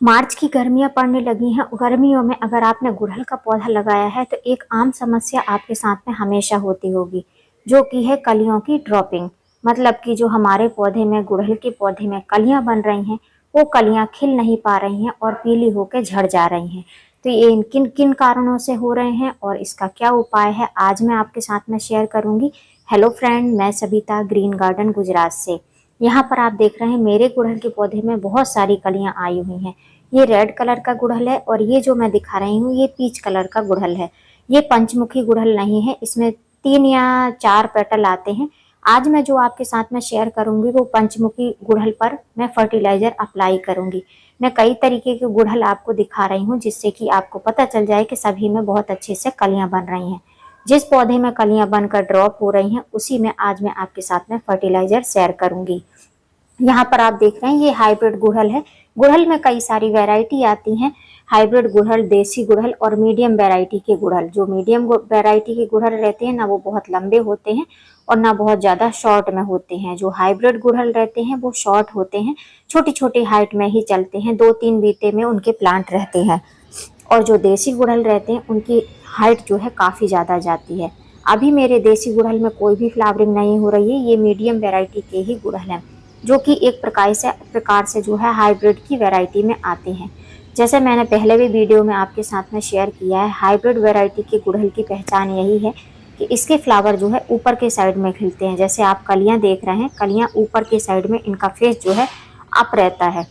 मार्च की गर्मियां पड़ने लगी हैं। गर्मियों में अगर आपने गुड़हल का पौधा लगाया है तो एक आम समस्या आपके साथ में हमेशा होती होगी, जो कि है कलियों की ड्रॉपिंग। मतलब कि जो हमारे पौधे में, गुड़हल के पौधे में कलियां बन रही हैं, वो कलियां खिल नहीं पा रही हैं और पीली होकर झड़ जा रही हैं। तो ये किन किन कारणों से हो रहे हैं और इसका क्या उपाय है, आज मैं आपके साथ में शेयर करूंगी। हेलो फ्रेंड, मैं सबिता ग्रीन गार्डन गुजरात से। यहाँ पर आप देख रहे हैं मेरे गुड़हल के पौधे में बहुत सारी कलियां आई हुई हैं। ये रेड कलर का गुड़हल है और ये जो मैं दिखा रही हूँ ये पीच कलर का गुड़हल है। ये पंचमुखी गुड़हल नहीं है, इसमें 3 या 4 पेटल आते हैं। आज मैं जो आपके साथ में शेयर करूंगी वो पंचमुखी गुड़हल पर मैं फर्टिलाइजर अप्लाई करूंगी। मैं कई तरीके के गुड़हल आपको दिखा रही हूँ जिससे कि आपको पता चल जाए कि सभी में बहुत अच्छे से कलियां बन रही हैं। जिस पौधे में कलियां बनकर ड्रॉप हो रही हैं उसी में आज मैं आपके साथ में फर्टिलाइजर शेयर करूंगी। यहाँ पर आप देख रहे हैं ये हाइब्रिड गुड़हल है। गुड़हल में कई सारी वैरायटी आती हैं। हाइब्रिड गुड़हल, देसी गुड़हल और मीडियम वैरायटी के गुड़हल। जो मीडियम वैरायटी के गुड़हल रहते हैं ना वो बहुत लंबे होते हैं और ना बहुत ज़्यादा शॉर्ट में होते हैं। जो हाइब्रिड गुड़हल रहते हैं वो शॉर्ट होते हैं, छोटी छोटी हाइट में ही चलते हैं, 2-3 बीते में उनके प्लांट रहते हैं। और जो देसी गुड़हल रहते हैं उनकी हाइट जो है काफ़ी ज़्यादा जाती है। अभी मेरे देसी गुड़हल में कोई भी फ्लावरिंग नहीं हो रही है। ये मीडियम वैरायटी के ही गुड़हल हैं जो कि एक प्रकार से जो है हाइब्रिड की वैरायटी में आते हैं। जैसे मैंने पहले भी वीडियो में आपके साथ में शेयर किया है, हाइब्रिड वैरायटी के गुड़हल की पहचान यही है कि इसके फ्लावर जो है ऊपर के साइड में खिलते हैं। जैसे आप कलियां देख रहे हैं, कलियां ऊपर के साइड में, इनका फेस जो है अप रहता है।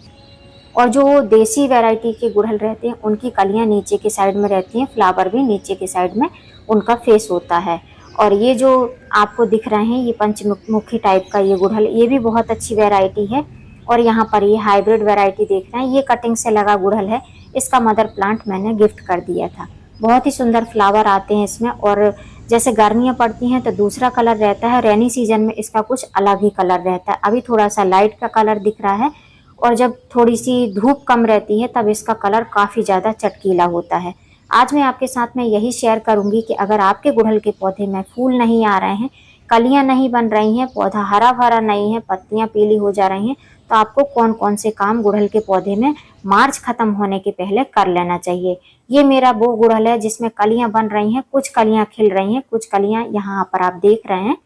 और जो देसी वैरायटी के गुड़हल रहते हैं उनकी कलियां नीचे के साइड में रहती हैं, फ्लावर भी नीचे के साइड में उनका फेस होता है। और ये जो आपको दिख रहे हैं ये पंचमुखी टाइप का ये गुड़हल, ये भी बहुत अच्छी वैरायटी है। और यहाँ पर ये हाइब्रिड वैरायटी देख रहे हैं, ये कटिंग से लगा गुड़हल है। इसका मदर प्लांट मैंने गिफ्ट कर दिया था। बहुत ही सुंदर फ्लावर आते हैं इसमें। और जैसे गर्मियाँ पड़ती हैं तो दूसरा कलर रहता है, रेनी सीजन में इसका कुछ अलग ही कलर रहता है। अभी थोड़ा सा लाइट का कलर दिख रहा है और जब थोड़ी सी धूप कम रहती है तब इसका कलर काफ़ी ज़्यादा चटकीला होता है। आज मैं आपके साथ में यही शेयर करूंगी कि अगर आपके गुड़हल के पौधे में फूल नहीं आ रहे हैं, कलियां नहीं बन रही हैं, पौधा हरा भरा नहीं है, पत्तियां पीली हो जा रही हैं, तो आपको कौन कौन से काम गुड़हल के पौधे में मार्च खत्म होने के पहले कर लेना चाहिए। ये मेरा वो गुड़हल है जिसमें कलियां बन रही हैं, कुछ कलियां खिल रही हैं, कुछ कलियां यहाँ पर आप देख रहे हैं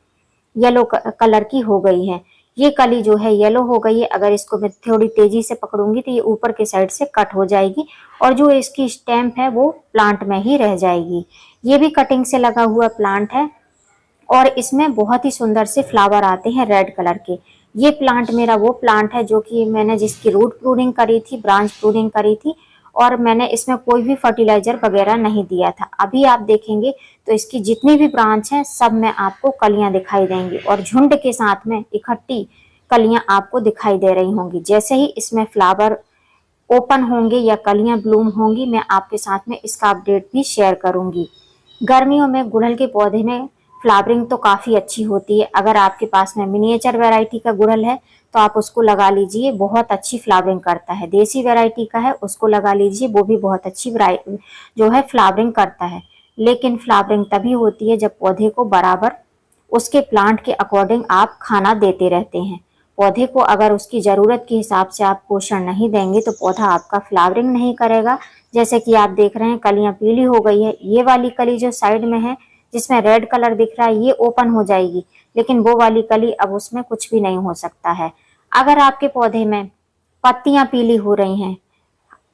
येलो कलर की हो गई है। ये कली जो है येलो हो गई है। अगर इसको मैं थोड़ी तेजी से पकड़ूंगी तो ये ऊपर के साइड से कट हो जाएगी और जो इसकी स्टेम्प है वो प्लांट में ही रह जाएगी। ये भी कटिंग से लगा हुआ प्लांट है और इसमें बहुत ही सुंदर से फ्लावर आते हैं रेड कलर के। ये प्लांट मेरा वो प्लांट है जो कि मैंने जिसकी रूट प्रूनिंग करी थी, ब्रांच प्रूनिंग करी थी, और मैंने इसमें कोई भी फर्टिलाइजर वगैरह नहीं दिया था। अभी आप देखेंगे तो इसकी जितनी भी ब्रांच हैं सब में आपको कलियां दिखाई देंगी और झुंड के साथ में इकट्ठी कलियां आपको दिखाई दे रही होंगी। जैसे ही इसमें फ्लावर ओपन होंगे या कलियां ब्लूम होंगी मैं आपके साथ में इसका अपडेट भी शेयर करूंगी। गर्मियों में गुड़हल के पौधे में फ्लावरिंग तो काफ़ी अच्छी होती है। अगर आपके पास में मिनिएचर वैरायटी का गुड़हल है तो आप उसको लगा लीजिए, बहुत अच्छी फ्लावरिंग करता है। देसी वैरायटी का है उसको लगा लीजिए, वो भी बहुत अच्छी जो है फ्लावरिंग करता है। लेकिन फ्लावरिंग तभी होती है जब पौधे को बराबर उसके प्लांट के अकॉर्डिंग आप खाना देते रहते हैं। पौधे को अगर उसकी ज़रूरत के हिसाब से आप पोषण नहीं देंगे तो पौधा आपका फ्लावरिंग नहीं करेगा। जैसे कि आप देख रहे हैं कलियां पीली हो गई है। ये वाली कली जो साइड में है जिसमें रेड कलर दिख रहा है ये ओपन हो जाएगी, लेकिन वो वाली कली अब उसमें कुछ भी नहीं हो सकता है। अगर आपके पौधे में पत्तियां पीली हो रही हैं,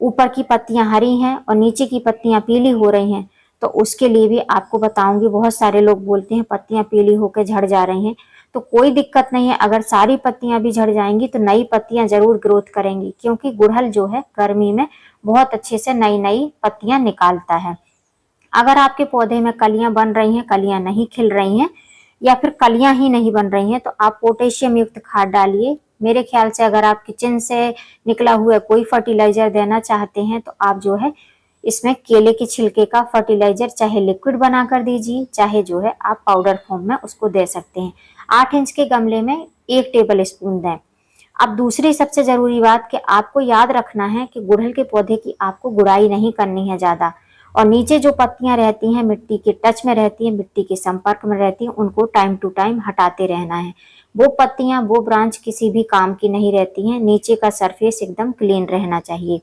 ऊपर की पत्तियां हरी हैं और नीचे की पत्तियां पीली हो रही हैं, तो उसके लिए भी आपको बताऊंगी। बहुत सारे लोग बोलते हैं पत्तियां पीली होकर झड़ जा रही हैं, तो कोई दिक्कत नहीं है। अगर सारी पत्तियां भी झड़ जाएंगी तो नई पत्तियां जरूर ग्रोथ करेंगी, क्योंकि गुड़हल जो है गर्मी में बहुत अच्छे से नई नई पत्तियां निकालता है। अगर आपके पौधे में कलियां बन रही हैं, कलियां नहीं खिल रही हैं या फिर कलियां ही नहीं बन रही हैं, तो आप पोटेशियम युक्त खाद डालिए। मेरे ख्याल से अगर आप किचन से निकला हुआ कोई फर्टिलाइजर देना चाहते हैं तो आप जो है इसमें केले के छिलके का फर्टिलाइजर चाहे लिक्विड बना कर दीजिए, चाहे जो है आप पाउडर फॉर्म में उसको दे सकते हैं। 8 इंच के गमले में 1 टेबल स्पून दें। अब दूसरी सबसे जरूरी बात कि आपको याद रखना है कि गुड़हल के पौधे की आपको गुड़ाई नहीं करनी है ज़्यादा, और नीचे जो पत्तियां रहती हैं मिट्टी के टच में रहती हैं, मिट्टी के संपर्क में रहती हैं, उनको टाइम टू टाइम हटाते रहना है। वो पत्तियां, वो ब्रांच किसी भी काम की नहीं रहती हैं। नीचे का सरफेस एकदम क्लीन रहना चाहिए।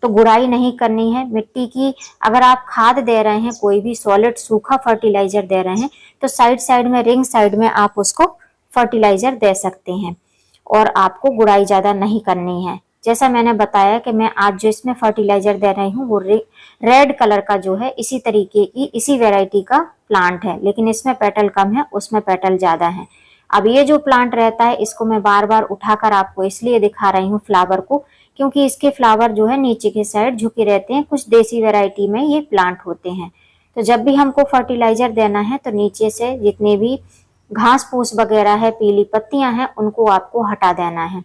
तो गुड़ाई नहीं करनी है मिट्टी की। अगर आप खाद दे रहे हैं, कोई भी सॉलिड सूखा फर्टिलाइजर दे रहे हैं, तो साइड साइड में, रिंग साइड में आप उसको फर्टिलाइजर दे सकते हैं और आपको गुड़ाई ज्यादा नहीं करनी है। जैसा मैंने बताया कि मैं आज जो इसमें फर्टिलाइजर दे रही हूँ वो रेड कलर का जो है, इसी तरीके की, इसी वैरायटी का प्लांट है, लेकिन इसमें पेटल कम है, उसमें पेटल ज्यादा है। अब ये जो प्लांट रहता है, इसको मैं बार बार उठाकर आपको इसलिए दिखा रही हूँ फ्लावर को, क्योंकि इसके फ्लावर जो है नीचे के साइड झुके रहते हैं। कुछ देसी वैरायटी में ये प्लांट होते हैं। तो जब भी हमको फर्टिलाइजर देना है तो नीचे से जितने भी घास फूस वगैरह है, पीली पत्तियां हैं, उनको आपको हटा देना है।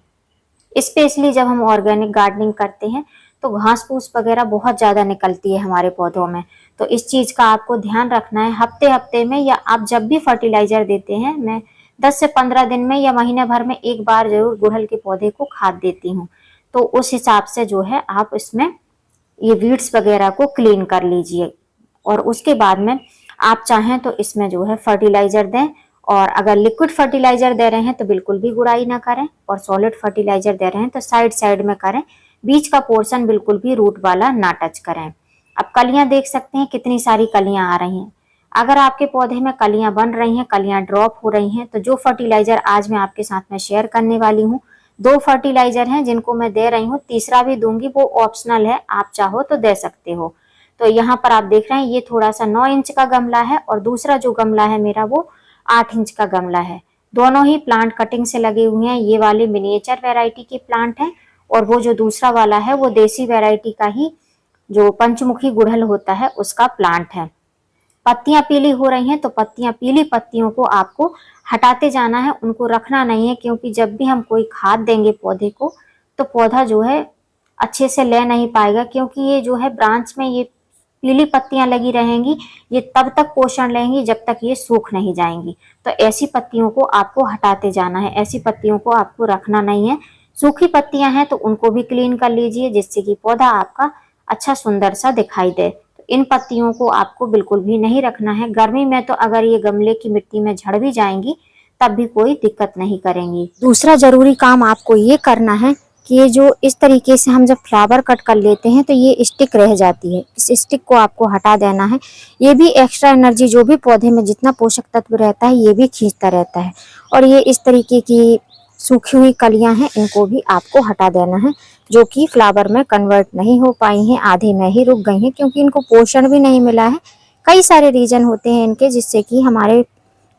स्पेशली जब हम ऑर्गेनिक गार्डनिंग करते हैं तो घास फूस वगैरह बहुत ज्यादा निकलती है हमारे पौधों में, तो इस चीज का आपको ध्यान रखना है। हफ्ते हफ्ते में या आप जब भी फर्टिलाइजर देते हैं, मैं 10 से 15 दिन में या महीने भर में एक बार जरूर गुड़हल के पौधे को खाद देती हूँ। तो उस हिसाब से जो है आप इसमें ये वीड्स वगैरह को क्लीन कर लीजिए। और उसके बाद में आप चाहें तो इसमें जो है फर्टिलाइजर दें, और अगर लिक्विड फर्टिलाइजर दे रहे हैं तो बिल्कुल भी गुड़ाई ना करें, और सॉलिड फर्टिलाइजर दे रहे हैं तो साइड साइड में करें, बीच का पोर्शन बिल्कुल भी रूट वाला ना टच करें। अब कलियां देख सकते हैं, कितनी सारी कलियां आ रही हैं। अगर आपके पौधे में कलियां बन रही हैं, कलियां ड्रॉप हो रही हैं, तो जो फर्टिलाइजर आज मैं आपके साथ में शेयर करने वाली हूँ, 2 फर्टिलाइजर हैं जिनको मैं दे रही हूँ, तीसरा भी दूंगी, वो ऑप्शनल है, आप चाहो तो दे सकते हो। तो यहाँ पर आप देख रहे हैं ये थोड़ा सा 9 इंच का गमला है, और दूसरा जो गमला है मेरा वो 8 इंच का गमला है। दोनों ही प्लांट कटिंग से लगे हुए हैं। ये वाले मिनिएचर वैरायटी के प्लांट हैं, और वो जो दूसरा वाला है वो देसी वैरायटी का ही, जो पंचमुखी गुड़हल होता है, उसका प्लांट है। पत्तियां पीली हो रही हैं तो पीली पत्तियों को आपको हटाते जाना है, उनको रखना नहीं है, क्योंकि जब भी हम कोई खाद देंगे पौधे को तो पौधा जो है अच्छे से ले नहीं पाएगा, क्योंकि ये जो है ब्रांच में ये पीली पत्तियां लगी रहेंगी, ये तब तक पोषण लेंगी जब तक ये सूख नहीं जाएंगी। तो ऐसी पत्तियों को आपको हटाते जाना है, ऐसी पत्तियों को आपको रखना नहीं है। सूखी पत्तियां हैं तो उनको भी क्लीन कर लीजिए, जिससे कि पौधा आपका अच्छा सुंदर सा दिखाई दे। तो इन पत्तियों को आपको बिल्कुल भी नहीं रखना है। गर्मी में तो अगर ये गमले की मिट्टी में झड़ भी जाएंगी तब भी कोई दिक्कत नहीं करेंगी। दूसरा जरूरी काम आपको ये करना है कि ये जो इस तरीके से हम जब फ्लावर कट कर लेते हैं तो ये स्टिक रह जाती है, इस स्टिक को आपको हटा देना है। ये भी एक्स्ट्रा एनर्जी, जो भी पौधे में जितना पोषक तत्व रहता है, ये भी खींचता रहता है। और ये इस तरीके की सूखी हुई कलियां हैं, इनको भी आपको हटा देना है, जो कि फ्लावर में कन्वर्ट नहीं हो पाई हैं, आधे में ही रुक गई हैं, क्योंकि इनको पोषण भी नहीं मिला है। कई सारे रीजन होते हैं इनके, जिससे कि हमारे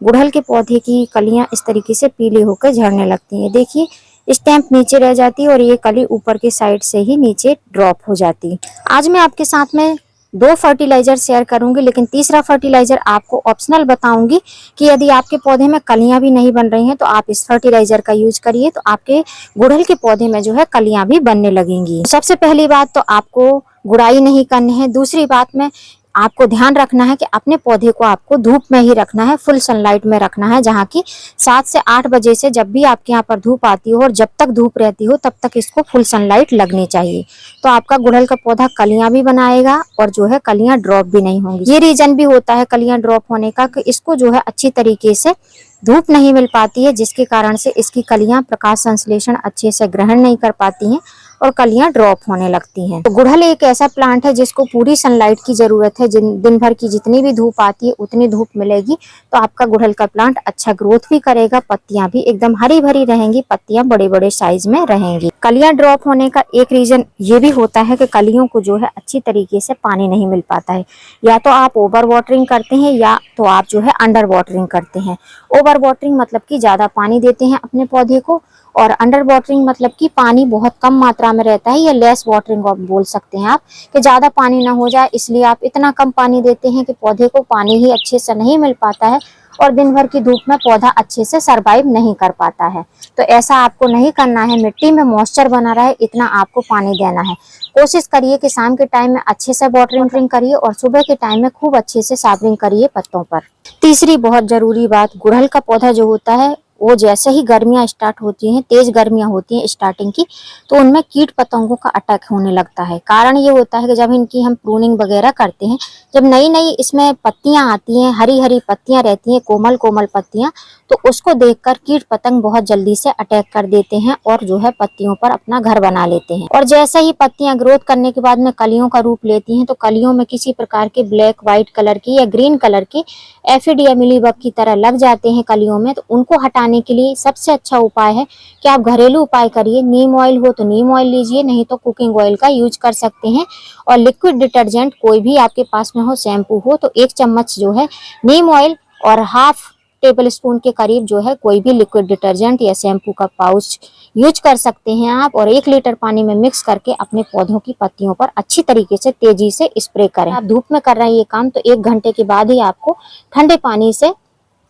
गुड़हल के पौधे की कलियां इस तरीके से पीली होकर झड़ने लगती हैं। देखिए, स्टैम्प नीचे रह जाती है और ये कली ऊपर की साइड से ही नीचे ड्रॉप हो जाती है। आज मैं आपके साथ में 2 फर्टिलाइजर शेयर करूंगी, लेकिन तीसरा फर्टिलाइजर आपको ऑप्शनल बताऊंगी कि यदि आपके पौधे में कलियां भी नहीं बन रही हैं तो आप इस फर्टिलाइजर का यूज करिए, तो आपके गुड़हल के पौधे में जो है कलियां भी बनने लगेंगी। सबसे पहली बात तो आपको गुड़ाई नहीं करनी है। दूसरी बात में आपको ध्यान रखना है कि अपने पौधे को आपको धूप में ही रखना है, फुल सनलाइट में रखना है, जहाँ की 7 से 8 बजे से जब भी आपके यहाँ पर धूप आती हो और जब तक धूप रहती हो तब तक इसको फुल सनलाइट लगनी चाहिए। तो आपका गुड़हल का पौधा कलियां भी बनाएगा और जो है कलियां ड्रॉप भी नहीं होंगी। ये रीजन भी होता है कलियां ड्रॉप होने का कि इसको जो है अच्छी तरीके से धूप नहीं मिल पाती है, जिसके कारण से इसकी कलियां प्रकाश संश्लेषण अच्छे से ग्रहण नहीं कर पाती हैं और कलियां ड्रॉप होने लगती हैं। तो गुड़हल एक ऐसा प्लांट है जिसको पूरी सनलाइट की जरूरत है। दिन भर की जितनी भी धूप आती है उतनी धूप मिलेगी तो आपका गुड़हल का प्लांट अच्छा ग्रोथ भी करेगा, पत्तियां भी एकदम हरी भरी रहेंगी, पत्तियां बड़े बड़े साइज में रहेंगी। कलियां ड्रॉप होने का एक रीजन ये भी होता है कि कलियों को जो है अच्छी तरीके से पानी नहीं मिल पाता है। या तो आप ओवर वाटरिंग करते हैं या तो आप जो है अंडर वाटरिंग करते हैं। ओवर वाटरिंग मतलब कि ज्यादा पानी देते हैं अपने पौधे को, और अंडर वाटरिंग मतलब कि पानी बहुत कम मात्रा में रहता है, या लेस वाटरिंग आप बोल सकते हैं आप, कि ज्यादा पानी ना हो जाए इसलिए आप इतना कम पानी देते हैं कि पौधे को पानी ही अच्छे से नहीं मिल पाता है और दिन भर की धूप में पौधा अच्छे से सरवाइव नहीं कर पाता है। तो ऐसा आपको नहीं करना है। मिट्टी में मॉइस्चर बना रहे इतना आपको पानी देना है। कोशिश करिए कि शाम के टाइम में अच्छे से वाटरिंग करिए और सुबह के टाइम में खूब अच्छे से साबरिंग करिए पत्तों पर। तीसरी बहुत जरूरी बात, गुड़हल का पौधा जो होता है वो जैसे ही गर्मियां स्टार्ट होती हैं, तेज गर्मियां होती हैं स्टार्टिंग की, तो उनमें कीट पतंगों का अटैक होने लगता है। कारण ये होता है कि जब इनकी हम प्रूनिंग वगैरह करते हैं, जब नई नई इसमें पत्तियां आती हैं, हरी हरी पत्तियां रहती हैं, कोमल कोमल पत्तियां, तो उसको देखकर कीट पतंग बहुत जल्दी से अटैक कर देते हैं और जो है पत्तियों पर अपना घर बना लेते हैं। और जैसे ही पत्तियां ग्रोथ करने के बाद में कलियों का रूप लेती हैं, तो कलियों में किसी प्रकार के ब्लैक व्हाइट कलर की या ग्रीन कलर की एफिड या मिलीबग की तरह लग जाते हैं कलियों में, तो उनको हटाने के लिए सबसे अच्छा उपाय है कि आप घरेलू उपाय करिए। नीम ऑयल हो तो नीम ऑयल लीजिए, नहीं तो कुकिंग ऑयल का यूज कर सकते हैं। और लिक्विड डिटर्जेंट कोई भी आपके पास में हो, शैम्पू हो, तो 1 चम्मच जो है नीम ऑयल और हाफ टेबल स्पून के करीब जो है कोई भी लिक्विड डिटर्जेंट या शैम्पू का पाउच यूज कर सकते हैं आप। और 1 लीटर पानी में मिक्स करके अपने पौधों की पत्तियों पर अच्छी तरीके से तेजी से स्प्रे करें। आप धूप में कर रहे हैं ये काम, तो 1 घंटे के बाद ही आपको ठंडे पानी से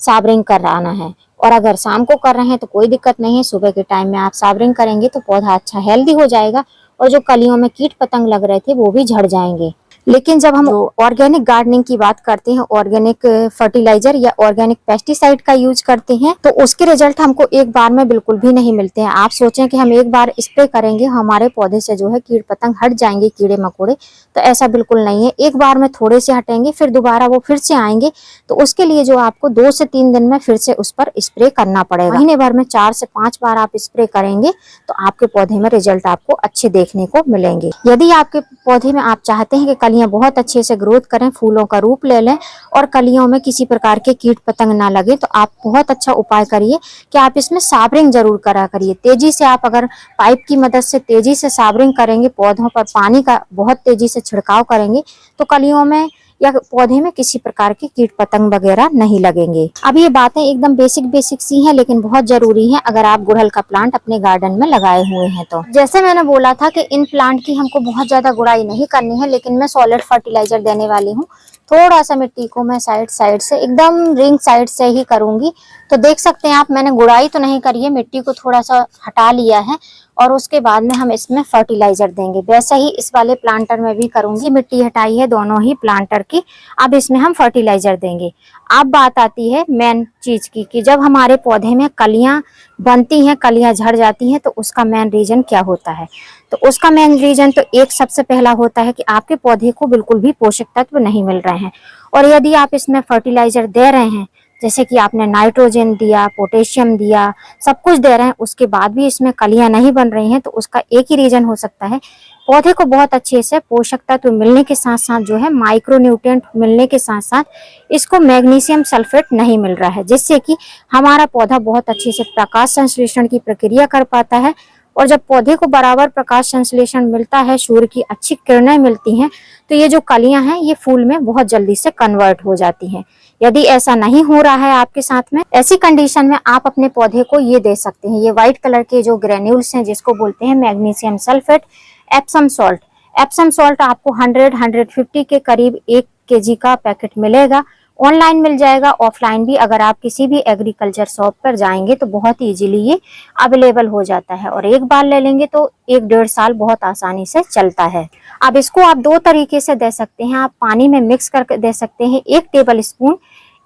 साबरिंग कराना है। और अगर शाम को कर रहे हैं तो कोई दिक्कत नहीं है, सुबह के टाइम में आप साबरिंग करेंगे तो पौधा अच्छा हेल्दी हो जाएगा और जो कलियों में कीट पतंग लग रहे थे वो भी झड़ जाएंगे। लेकिन जब हम ऑर्गेनिक गार्डनिंग की बात करते हैं, ऑर्गेनिक फर्टिलाइजर या ऑर्गेनिक पेस्टिसाइड का यूज करते हैं, तो उसके रिजल्ट हमको एक बार में बिल्कुल भी नहीं मिलते हैं। आप सोचें कि हम एक बार स्प्रे करेंगे हमारे पौधे से जो है कीट पतंग हट जाएंगे, कीड़े मकोड़े, तो ऐसा बिल्कुल नहीं है। एक बार में थोड़े से हटेंगे, फिर दोबारा वो फिर से आएंगे, तो उसके लिए जो आपको 2 से 3 दिन में फिर से उस पर स्प्रे करना पड़ेगा। महीने भर में 4 से 5 बार आप स्प्रे करेंगे तो आपके पौधे में रिजल्ट आपको अच्छे देखने को मिलेंगे। यदि आपके पौधे में आप चाहते हैं कि कलियां बहुत अच्छे से ग्रोथ करें, फूलों का रूप ले लें और कलियों में किसी प्रकार के कीट पतंग ना लगे, तो आप बहुत अच्छा उपाय करिए कि आप इसमें साबरिंग जरूर करा करिए। तेजी से आप अगर पाइप की मदद से तेजी से साबरिंग करेंगे, पौधों पर पानी का बहुत तेजी से छिड़काव करेंगे, तो कलियों में या पौधे में किसी प्रकार के कीट पतंग वगैरह नहीं लगेंगे। अब ये बातें एकदम बेसिक सी हैं, लेकिन बहुत जरूरी हैं अगर आप गुड़हल का प्लांट अपने गार्डन में लगाए हुए हैं तो। जैसे मैंने बोला था कि इन प्लांट की हमको बहुत ज्यादा गुड़ाई नहीं करनी है, लेकिन मैं सॉलिड फर्टिलाइजर देने वाली हूँ। थोड़ा सा मिट्टी को मैं साइड से एकदम रिंग साइड से ही करूंगी। तो देख सकते हैं आप, मैंने गुड़ाई तो नहीं करी है, मिट्टी को थोड़ा सा हटा लिया है और उसके बाद में हम इसमें फर्टिलाइजर देंगे। वैसे ही इस वाले प्लांटर में भी करूंगी, मिट्टी हटाई है दोनों ही प्लांटर की। अब इसमें हम फर्टिलाइजर देंगे। अब बात आती है मेन चीज की कि जब हमारे पौधे में कलियां बनती हैं, कलियां झड़ जाती हैं, तो उसका मेन रीजन क्या होता है? तो उसका मेन रीजन तो एक सबसे पहला होता है कि आपके पौधे को बिल्कुल भी पोषक तत्व नहीं मिल रहे हैं। और यदि आप इसमें फर्टिलाइजर दे रहे हैं, जैसे कि आपने नाइट्रोजन दिया, पोटेशियम दिया, सब कुछ दे रहे हैं, उसके बाद भी इसमें कलियां नहीं बन रही हैं, तो उसका एक ही रीजन हो सकता है, पौधे को बहुत अच्छे से पोषक तत्व मिलने के साथ साथ जो है माइक्रो न्यूट्रिएंट मिलने के साथ साथ इसको मैग्नीशियम सल्फेट नहीं मिल रहा है, जिससे कि हमारा पौधा बहुत अच्छे से प्रकाश संश्लेषण की प्रक्रिया कर पाता है। और जब पौधे को बराबर प्रकाश संश्लेषण मिलता है, सूर्य की अच्छी किरणें मिलती हैं, तो ये जो कलियां हैं ये फूल में बहुत जल्दी से कन्वर्ट हो जाती हैं। यदि ऐसा नहीं हो रहा है आपके साथ में, ऐसी कंडीशन में आप अपने पौधे को ये दे सकते हैं, ये व्हाइट कलर के जो ग्रेन्यूल्स हैं जिसको बोलते हैं magnesium sulphate, Epsom salt. Epsom salt आपको 100-150 के करीब 1 kg का पैकेट मिलेगा। ऑनलाइन मिल जाएगा, ऑफलाइन भी अगर आप किसी भी एग्रीकल्चर शॉप पर जाएंगे तो बहुत इजीली ये अवेलेबल हो जाता है। और एक बार ले लेंगे तो 1-1.5 साल बहुत आसानी से चलता है। अब इसको आप 2 तरीके से दे सकते हैं। आप पानी में मिक्स करके दे सकते हैं, 1 टेबल स्पून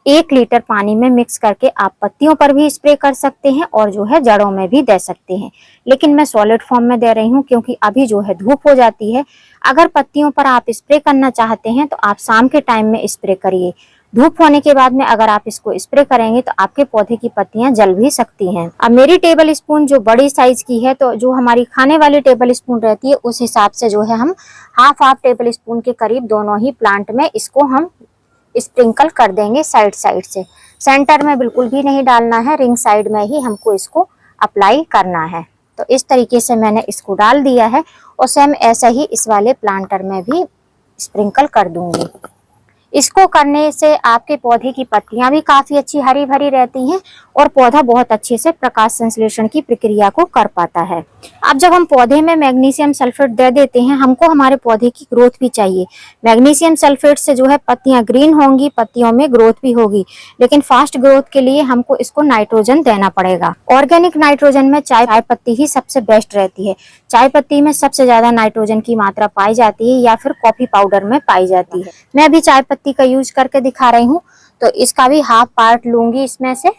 1 लीटर पानी में मिक्स करके आप पत्तियों पर भी स्प्रे कर सकते हैं और जो है जड़ों में भी दे सकते हैं। लेकिन मैं सॉलिड फॉर्म में दे रही हूँ क्योंकि अभी जो है धूप हो जाती है। अगर पत्तियों पर आप स्प्रे करना चाहते हैं तो आप शाम के टाइम में स्प्रे करिए। धूप होने के बाद में अगर आप इसको स्प्रे करेंगे तो आपके पौधे की पत्तियां जल भी सकती हैं। अब मेरी टेबल स्पून जो बड़ी साइज की है, तो जो हमारी खाने वाली टेबल स्पून रहती है उस हिसाब से जो है हम हाफ टेबल स्पून के करीब दोनों ही प्लांट में इसको हम स्प्रिंकल कर देंगे साइड से। सेंटर में बिल्कुल भी नहीं डालना है, रिंग साइड में ही हमको इसको अप्लाई करना है। तो इस तरीके से मैंने इसको डाल दिया है और सेम ऐसे ही इस वाले प्लांटर में भी स्प्रिंकल कर दूंगी। इसको करने से आपके पौधे की पत्तियां भी काफी अच्छी हरी भरी रहती हैं और पौधा बहुत अच्छे से प्रकाश संश्लेषण की प्रक्रिया को कर पाता है। अब जब हम पौधे में मैग्नीशियम सल्फेट दे देते हैं, हमको हमारे पौधे की ग्रोथ भी चाहिए। मैग्नीशियम सल्फेट से जो है पत्तियां ग्रीन होंगी, पत्तियों में ग्रोथ भी होगी, लेकिन फास्ट ग्रोथ के लिए हमको इसको नाइट्रोजन देना पड़ेगा। ऑर्गेनिक नाइट्रोजन में चाय पत्ती ही सबसे बेस्ट रहती है। चाय पत्ती में सबसे ज्यादा नाइट्रोजन की मात्रा पाई जाती है या फिर कॉफी पाउडर में पाई जाती है। मैं भी चाय पत्ती का यूज करके दिखा रही हूँ, तो इसका भी हाफ पार्ट लूंगी इसमें से।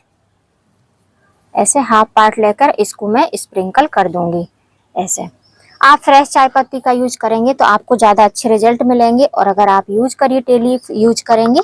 ऐसे हाफ पार्ट लेकर इसको मैं स्प्रिंकल कर दूंगी। ऐसे आप फ्रेश चाय पत्ती का यूज करेंगे तो आपको ज़्यादा अच्छे रिजल्ट मिलेंगे, और अगर आप यूज करिए टे लीफ यूज करेंगे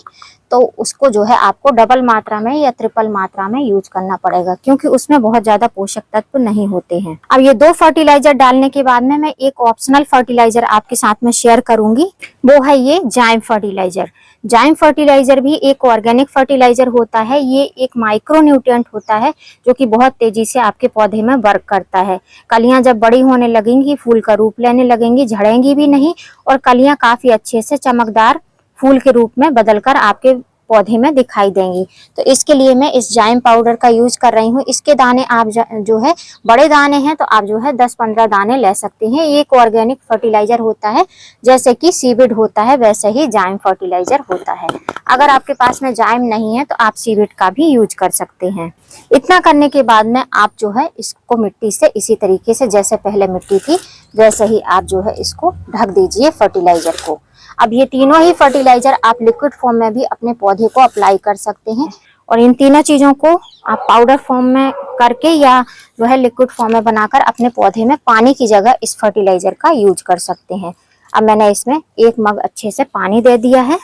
तो उसको जो है आपको डबल मात्रा में या ट्रिपल मात्रा में यूज करना पड़ेगा, क्योंकि उसमें बहुत ज्यादा पोषक तत्व नहीं होते हैं। अब ये 2 फर्टिलाइजर डालने के बाद में मैं एक ऑप्शनल फर्टिलाइजर आपके साथ में शेयर करूंगी, वो है ये जाइम फर्टिलाइजर। जाइम फर्टिलाइजर भी एक ऑर्गेनिक फर्टिलाइजर होता है। ये एक माइक्रो न्यूट्रिएंट होता है जो कि बहुत तेजी से आपके पौधे में वर्क करता है। कलियां जब बड़ी होने लगेंगी, फूल का रूप लेने लगेंगी, झड़ेंगी भी नहीं, और कलियां काफी अच्छे से चमकदार फूल के रूप में बदलकर आपके पौधे में दिखाई देंगी। तो इसके लिए मैं इस जाइम पाउडर का यूज कर रही हूँ। इसके दाने आप जो है बड़े दाने हैं तो आप जो है 10-15 दाने ले सकते हैं। ये एक ऑर्गेनिक फर्टिलाइजर होता है, जैसे कि सीविड होता है वैसे ही जाइम फर्टिलाइजर होता है। अगर आपके पास में जाइम नहीं है तो आप सीविड का भी यूज कर सकते हैं। इतना करने के बाद में आप जो है इसको मिट्टी से इसी तरीके से, जैसे पहले मिट्टी थी वैसे ही आप जो है इसको ढक दीजिए फर्टिलाइजर को। अब ये तीनों ही फर्टिलाइजर आप लिक्विड फॉर्म में भी अपने पौधे को अप्लाई कर सकते हैं, और इन तीनों चीजों को आप पाउडर फॉर्म में करके या जो है लिक्विड फॉर्म में बनाकर अपने पौधे में पानी की जगह इस फर्टिलाइजर का यूज कर सकते हैं। अब मैंने इसमें 1 मग अच्छे से पानी दे दिया है।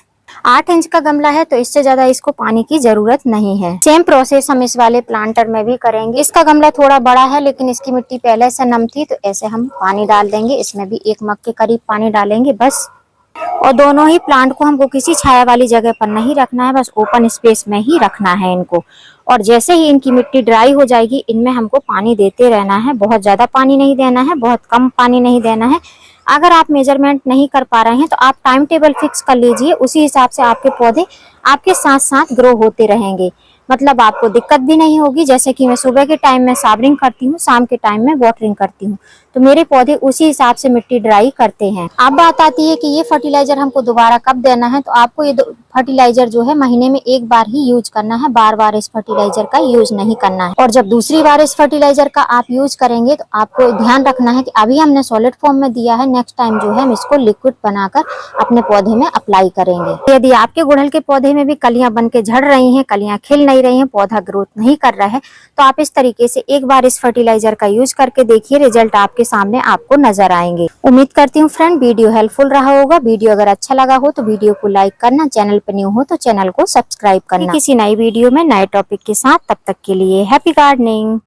8 इंच का गमला है तो इससे ज्यादा इसको पानी की जरूरत नहीं है। सेम प्रोसेस हम इस वाले प्लांटर में भी करेंगे। इसका गमला थोड़ा बड़ा है लेकिन इसकी मिट्टी पहले से नम थी, तो ऐसे हम पानी डाल देंगे। इसमें भी 1 मग के करीब पानी डालेंगे बस। और दोनों ही प्लांट को हमको किसी छाया वाली जगह पर नहीं रखना है, बस ओपन स्पेस में ही रखना है इनको। और जैसे ही इनकी मिट्टी ड्राई हो जाएगी, इनमें हमको पानी देते रहना है। बहुत ज्यादा पानी नहीं देना है, बहुत कम पानी नहीं देना है। अगर आप मेजरमेंट नहीं कर पा रहे हैं तो आप टाइम टेबल फिक्स कर लीजिए, उसी हिसाब से आपके पौधे आपके साथ साथ ग्रो होते रहेंगे। मतलब आपको दिक्कत भी नहीं होगी। जैसे कि मैं सुबह के टाइम में साबरिंग करती हूँ, शाम के टाइम में वाटरिंग करती हूँ, तो मेरे पौधे उसी हिसाब से मिट्टी ड्राई करते हैं। अब बात आती है कि ये फर्टिलाइजर हमको दोबारा कब देना है, तो आपको ये फर्टिलाइजर जो है महीने में 1 बार ही यूज करना है। बार बार इस फर्टिलाइजर का यूज नहीं करना है। और जब दूसरी बार इस फर्टिलाइजर का आप यूज करेंगे तो आपको ध्यान रखना है कि अभी हमने सॉलिड फॉर्म में दिया है, नेक्स्ट टाइम जो है हम इसको लिक्विड बनाकर अपने पौधे में अप्लाई करेंगे। यदि आपके गुड़हल के पौधे में भी कलियां बन के झड़ रही हैं, कलियां खिल नहीं रही हैं, पौधा ग्रोथ नहीं कर रहा है, तो आप इस तरीके से 1 बार इस फर्टिलाइजर का यूज करके देखिए, रिजल्ट आपके सामने आपको नजर आएंगे। उम्मीद करती हूँ फ्रेंड वीडियो हेल्पफुल रहा होगा। वीडियो अगर अच्छा लगा हो तो वीडियो को लाइक करना, चैनल पर न्यू हो तो चैनल को सब्सक्राइब करना। किसी नई वीडियो में नए टॉपिक के साथ, तब तक के लिए हैप्पी गार्डनिंग।